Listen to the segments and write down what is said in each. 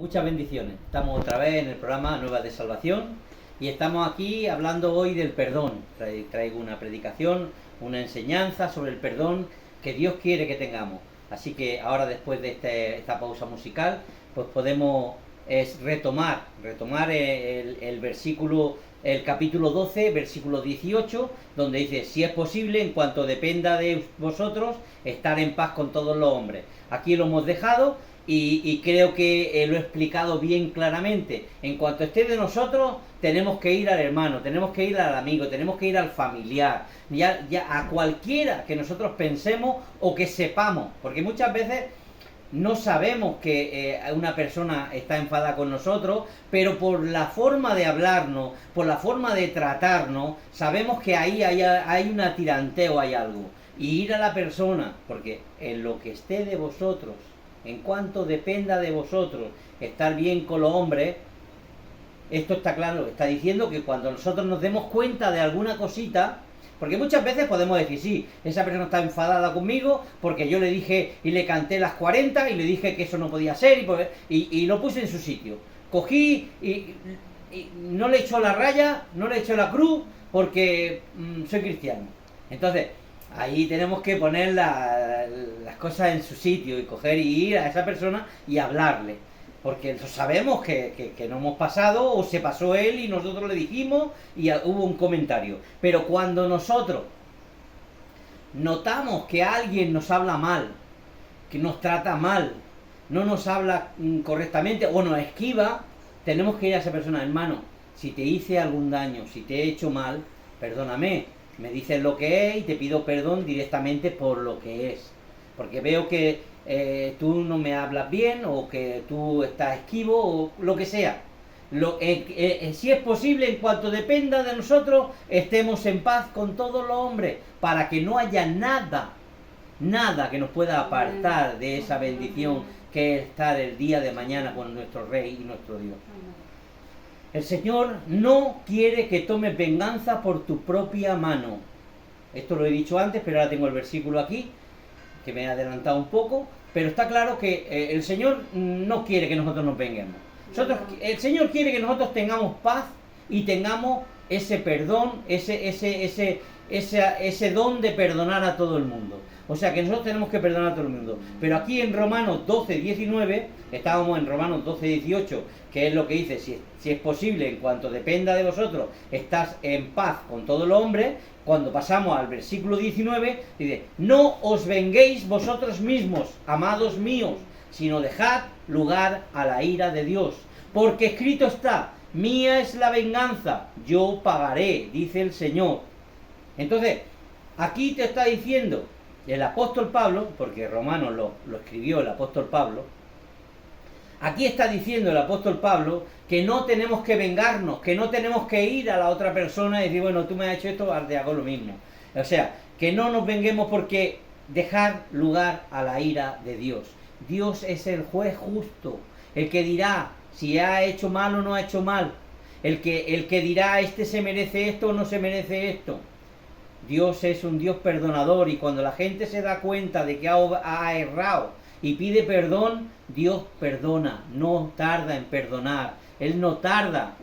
Muchas bendiciones. Estamos otra vez en el programa Nuevas de Salvación y estamos aquí hablando hoy del perdón. Traigo una predicación, una enseñanza sobre el perdón que Dios quiere que tengamos. Así que ahora, después de esta pausa musical, pues podemos retomar el versículo, el capítulo 12, versículo 18, donde dice: si es posible, en cuanto dependa de vosotros, estar en paz con todos los hombres. Aquí lo hemos dejado. Y creo que lo he explicado bien claramente. En cuanto esté de nosotros, tenemos que ir al hermano, tenemos que ir al amigo, tenemos que ir al familiar, ya a cualquiera que nosotros pensemos o que sepamos, porque muchas veces no sabemos que una persona está enfadada con nosotros, pero por la forma de hablarnos, por la forma de tratarnos, sabemos que ahí hay un tiranteo, hay algo. Y ir a la persona, porque en lo que esté de vosotros, en cuanto dependa de vosotros estar bien con los hombres, esto está claro, está diciendo que cuando nosotros nos demos cuenta de alguna cosita, porque muchas veces podemos decir: sí, esa persona está enfadada conmigo porque yo le dije y le canté las 40 y le dije que eso no podía ser y lo puse en su sitio. Cogí y no le echo la raya, no le echo la cruz porque soy cristiano. Entonces, ahí tenemos que poner las cosas en su sitio y coger y ir a esa persona y hablarle. Porque sabemos que no hemos pasado, o se pasó él y nosotros le dijimos y hubo un comentario. Pero cuando nosotros notamos que alguien nos habla mal, que nos trata mal, no nos habla correctamente o nos esquiva, tenemos que ir a esa persona: hermano, si te hice algún daño, si te he hecho mal, perdóname, me dices lo que es y te pido perdón directamente por lo que es, porque veo que tú no me hablas bien, o que tú estás esquivo, o lo que sea. Si es posible, en cuanto dependa de nosotros, estemos en paz con todos los hombres, para que no haya nada que nos pueda apartar de esa bendición que es estar el día de mañana con nuestro Rey y nuestro Dios. El Señor no quiere que tomes venganza por tu propia mano. Esto lo he dicho antes, pero ahora tengo el versículo aquí, que me he adelantado un poco, pero está claro que el Señor no quiere que nosotros nos vengamos. El Señor quiere que nosotros tengamos paz y tengamos ese perdón, ese don de perdonar a todo el mundo. O sea, que nosotros tenemos que perdonar a todo el mundo. Pero aquí en Romanos 12, 19, estábamos en Romanos 12, 18, que es lo que dice: si es posible, en cuanto dependa de vosotros, estás en paz con todos los hombres. Cuando pasamos al versículo 19, dice: no os venguéis vosotros mismos, amados míos, sino dejad lugar a la ira de Dios. Porque escrito está: mía es la venganza, yo pagaré, dice el Señor. Entonces, aquí te está diciendo el apóstol Pablo, porque Romanos lo escribió el apóstol Pablo. Aquí está diciendo el apóstol Pablo que no tenemos que vengarnos, que no tenemos que ir a la otra persona y decir: bueno, tú me has hecho esto, ahora te hago lo mismo. O sea, que no nos venguemos, porque dejar lugar a la ira de Dios. Dios es el juez justo, el que dirá si ha hecho mal o no ha hecho mal, el que dirá: este se merece esto o no se merece esto. Dios es un Dios perdonador, y cuando la gente se da cuenta de que ha errado y pide perdón, Dios perdona, no tarda en perdonar, Él no tarda.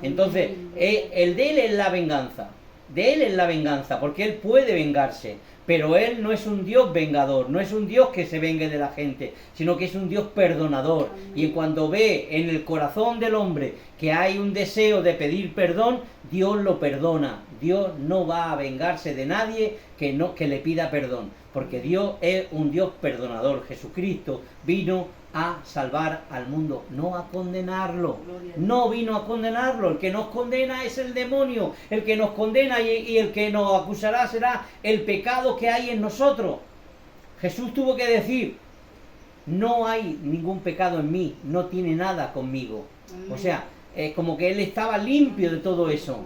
Entonces, el de Él es la venganza, de Él es la venganza, porque Él puede vengarse, pero Él no es un Dios vengador, no es un Dios que se vengue de la gente, sino que es un Dios perdonador. Y cuando ve en el corazón del hombre que hay un deseo de pedir perdón, Dios lo perdona. Dios no va a vengarse de nadie que le pida perdón, porque Dios es un Dios perdonador. Jesucristo vino a salvar al mundo, no a condenarlo. No vino a condenarlo. El que nos condena es el demonio. El que nos condena y el que nos acusará será el pecado que hay en nosotros. Jesús tuvo que decir: no hay ningún pecado en mí, no tiene nada conmigo. O sea, como que Él estaba limpio de todo eso.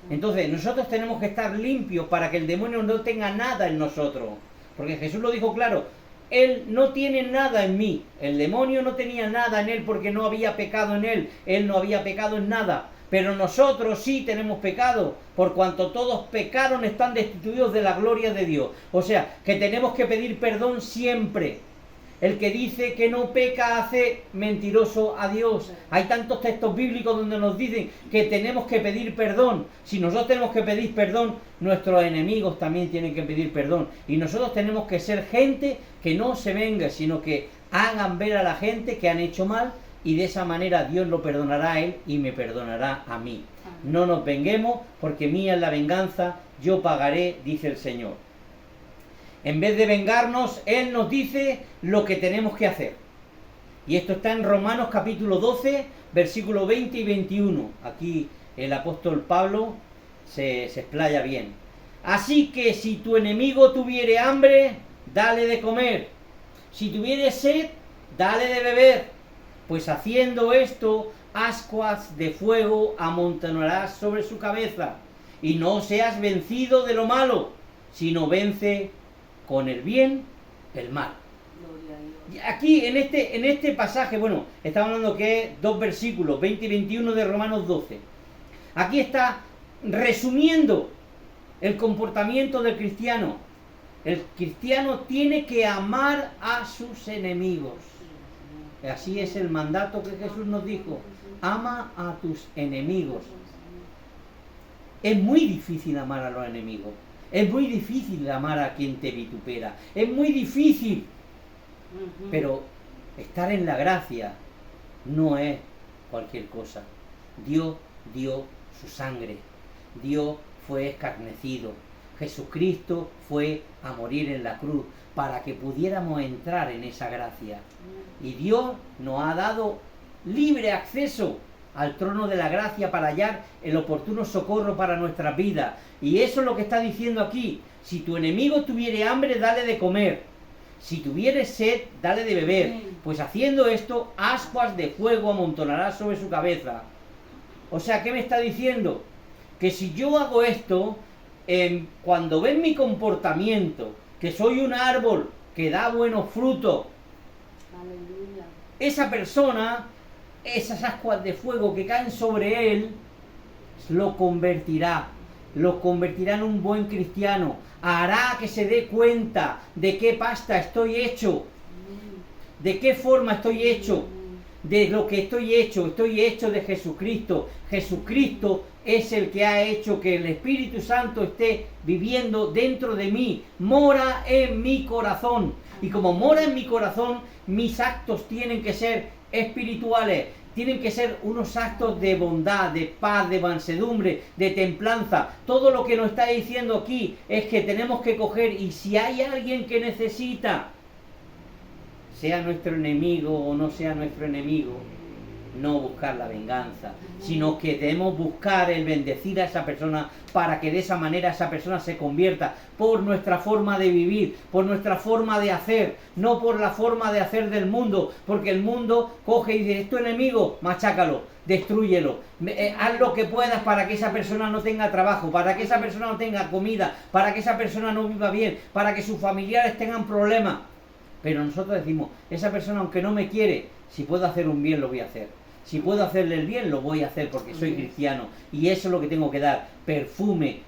Entonces nosotros tenemos que estar limpios para que el demonio no tenga nada en nosotros, porque Jesús lo dijo claro: Él no tiene nada en mí. El demonio no tenía nada en Él porque no había pecado en Él. Él no había pecado en nada. Pero nosotros sí tenemos pecado, por cuanto todos pecaron, están destituidos de la gloria de Dios. O sea, que tenemos que pedir perdón siempre. El que dice que no peca hace mentiroso a Dios. Hay tantos textos bíblicos donde nos dicen que tenemos que pedir perdón. Si nosotros tenemos que pedir perdón, nuestros enemigos también tienen que pedir perdón. Y nosotros tenemos que ser gente que no se venga, sino que hagan ver a la gente que han hecho mal, y de esa manera Dios lo perdonará a él y me perdonará a mí. No nos venguemos, porque mía es la venganza, yo pagaré, dice el Señor. En vez de vengarnos, Él nos dice lo que tenemos que hacer. Y esto está en Romanos capítulo 12, versículos 20 y 21. Aquí el apóstol Pablo se explaya bien. Así que si tu enemigo tuviere hambre, dale de comer. Si tuviere sed, dale de beber. Pues haciendo esto, ascuas de fuego amontonarás sobre su cabeza. Y no seas vencido de lo malo, sino vence con el bien el mal. Aquí en este pasaje, bueno, estamos hablando que es 2 versículos, 20 y 21 de Romanos 12. Aquí está resumiendo el comportamiento del cristiano. El cristiano tiene que amar a sus enemigos. Así es el mandato que Jesús nos dijo. Ama a tus enemigos. Es muy difícil amar a los enemigos. Es muy difícil amar a quien te vitupera. Es muy difícil. Pero estar en la gracia no es cualquier cosa. Dios dio su sangre. Dios fue escarnecido. Jesucristo fue a morir en la cruz para que pudiéramos entrar en esa gracia. Y Dios nos ha dado libre acceso al trono de la gracia para hallar el oportuno socorro para nuestras vidas. Y eso es lo que está diciendo aquí. Si tu enemigo tuviere hambre, dale de comer. Si tuviere sed, dale de beber. Pues haciendo esto, ascuas de fuego amontonarás sobre su cabeza. O sea, ¿qué me está diciendo? Que si yo hago esto, cuando ven mi comportamiento, que soy un árbol que da buenos frutos, aleluya, esa persona, esas ascuas de fuego que caen sobre él, lo convertirá en un buen cristiano, hará que se dé cuenta de qué pasta estoy hecho, de qué forma estoy hecho, de lo que estoy hecho de Jesucristo. Jesucristo es el que ha hecho que el Espíritu Santo esté viviendo dentro de mí, mora en mi corazón. Y como mora en mi corazón, mis actos tienen que ser espirituales, tienen que ser unos actos de bondad, de paz, de mansedumbre, de templanza. Todo lo que nos está diciendo aquí es que tenemos que coger, y si hay alguien que necesita, sea nuestro enemigo o no sea nuestro enemigo, no buscar la venganza, sino que debemos buscar el bendecir a esa persona para que de esa manera esa persona se convierta, por nuestra forma de vivir, por nuestra forma de hacer, no por la forma de hacer del mundo, porque el mundo coge y dice: es tu enemigo, machácalo, destrúyelo, haz lo que puedas para que esa persona no tenga trabajo, para que esa persona no tenga comida, para que esa persona no viva bien, para que sus familiares tengan problemas. Pero nosotros decimos: esa persona, aunque no me quiere, si puedo hacer un bien, lo voy a hacer. Si puedo hacerle el bien, lo voy a hacer porque soy cristiano. Y eso es lo que tengo que dar. Perfume,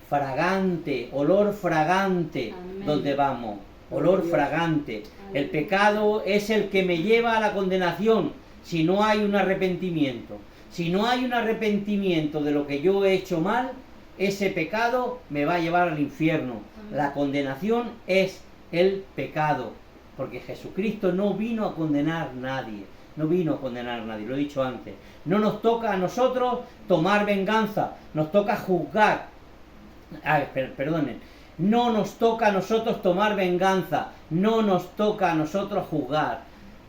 fragante, olor fragante. Amén. Donde vamos, olor fragante. Amén. El pecado es el que me lleva a la condenación si no hay un arrepentimiento. Si no hay un arrepentimiento de lo que yo he hecho mal, ese pecado me va a llevar al infierno. Amén. La condenación es el pecado, porque Jesucristo no vino a condenar a nadie. No vino a condenar a nadie, lo he dicho antes. No nos toca a nosotros tomar venganza, nos toca juzgar. Perdonen. No nos toca a nosotros tomar venganza, no nos toca a nosotros juzgar,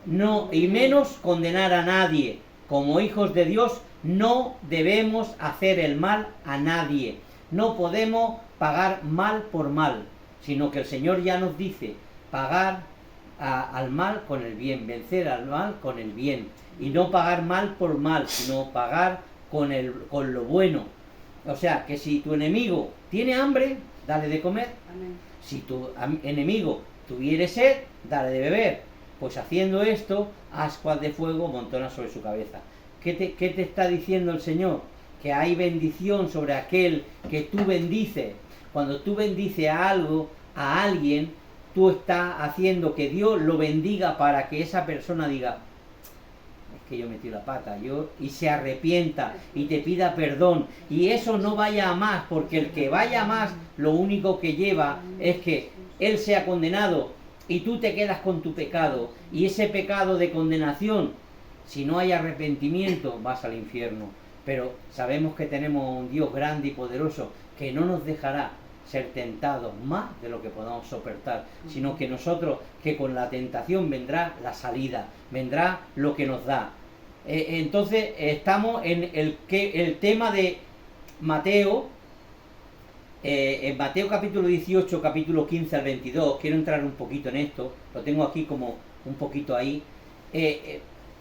no, y menos condenar a nadie. Como hijos de Dios no debemos hacer el mal a nadie. No podemos pagar mal por mal, sino que el Señor ya nos dice: pagar al mal con el bien, vencer al mal con el bien, y no pagar mal por mal, sino pagar con lo bueno. O sea, que si tu enemigo tiene hambre, dale de comer. Amén. Si tu enemigo tuviere sed, dale de beber. Pues haciendo esto, ascuas de fuego montona sobre su cabeza. ¿Qué te está diciendo el Señor? Que hay bendición sobre aquel que tú bendices. Cuando tú bendices a alguien, tú estás haciendo que Dios lo bendiga para que esa persona diga, es que yo metí la pata, y se arrepienta y te pida perdón, y eso no vaya a más, porque el que vaya a más, lo único que lleva es que él sea condenado y tú te quedas con tu pecado, y ese pecado de condenación, si no hay arrepentimiento, vas al infierno. Pero sabemos que tenemos un Dios grande y poderoso que no nos dejará ser tentados más de lo que podamos soportar, sino que nosotros, que con la tentación vendrá la salida, vendrá lo que nos da. Entonces estamos en el tema de Mateo, en Mateo capítulo 18, capítulo 15 al 22, quiero entrar un poquito en esto, lo tengo aquí como un poquito ahí.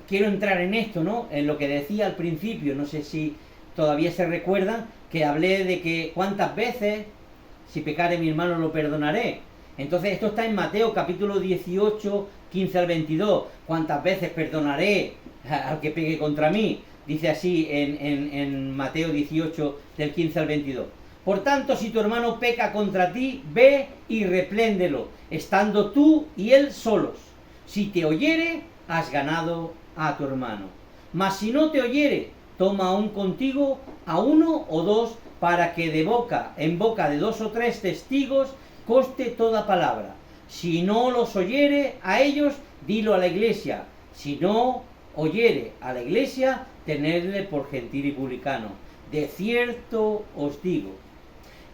Quiero entrar en esto, ¿no? En lo que decía al principio, no sé si todavía se recuerdan, que hablé de que cuántas veces, si pecare mi hermano, lo perdonaré. Entonces esto está en Mateo capítulo 18, 15 al 22. ¿Cuántas veces perdonaré al que pegue contra mí? Dice así en Mateo 18, del 15 al 22. Por tanto, si tu hermano peca contra ti, ve y repréndelo, estando tú y él solos. Si te oyere, has ganado a tu hermano. Mas si no te oyere, toma aún contigo a uno o dos, para que en boca de 2 o 3 testigos conste toda palabra. Si no los oyere a ellos, dilo a la iglesia. Si no oyere a la iglesia, tenedle por gentil y publicano. De cierto os digo,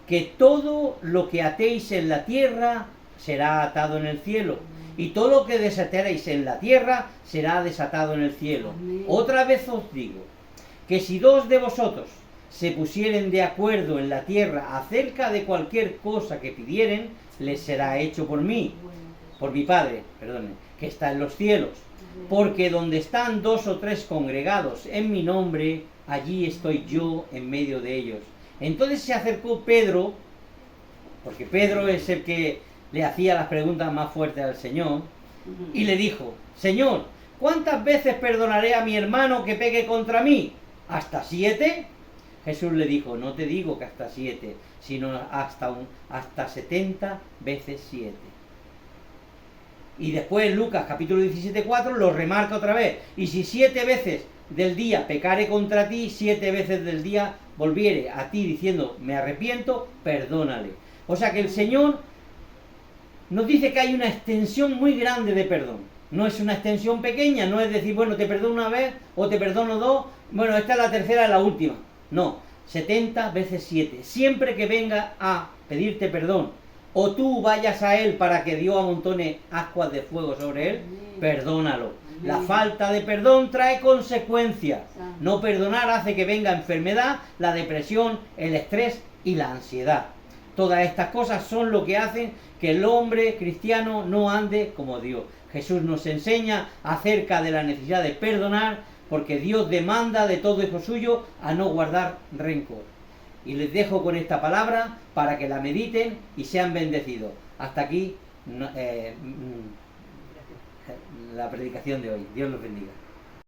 que todo lo que atéis en la tierra será atado en el cielo, y todo lo que desataréis en la tierra será desatado en el cielo. Amén. Otra vez os digo, que si 2 de vosotros se pusieren de acuerdo en la tierra acerca de cualquier cosa que pidieren, les será hecho por mí, por mi Padre, que está en los cielos. Porque donde están 2 o 3 congregados en mi nombre, allí estoy yo en medio de ellos. Entonces se acercó Pedro, porque Pedro es el que le hacía las preguntas más fuertes al Señor, y le dijo, Señor, ¿cuántas veces perdonaré a mi hermano que pegue contra mí? ¿Hasta 7? Jesús le dijo, no te digo que hasta 7, sino hasta 70 veces 7. Y después Lucas capítulo 17:4 lo remarca otra vez, y si 7 veces del día pecare contra ti, 7 veces del día volviere a ti diciendo, me arrepiento, perdónale. O sea que el Señor nos dice que hay una extensión muy grande de perdón. No es una extensión pequeña, no es decir, bueno, te perdono una vez o te perdono 2, bueno, esta es la tercera, es la última. No, 70 veces 7. Siempre que venga a pedirte perdón, o tú vayas a él para que Dios amontone ascuas de fuego sobre él, perdónalo. La falta de perdón trae consecuencias. No perdonar hace que venga enfermedad, la depresión, el estrés y la ansiedad. Todas estas cosas son lo que hacen que el hombre cristiano no ande como Dios. Jesús nos enseña acerca de la necesidad de perdonar, porque Dios demanda de todo hijo suyo a no guardar rencor. Y les dejo con esta palabra para que la mediten y sean bendecidos. Hasta aquí la predicación de hoy. Dios los bendiga.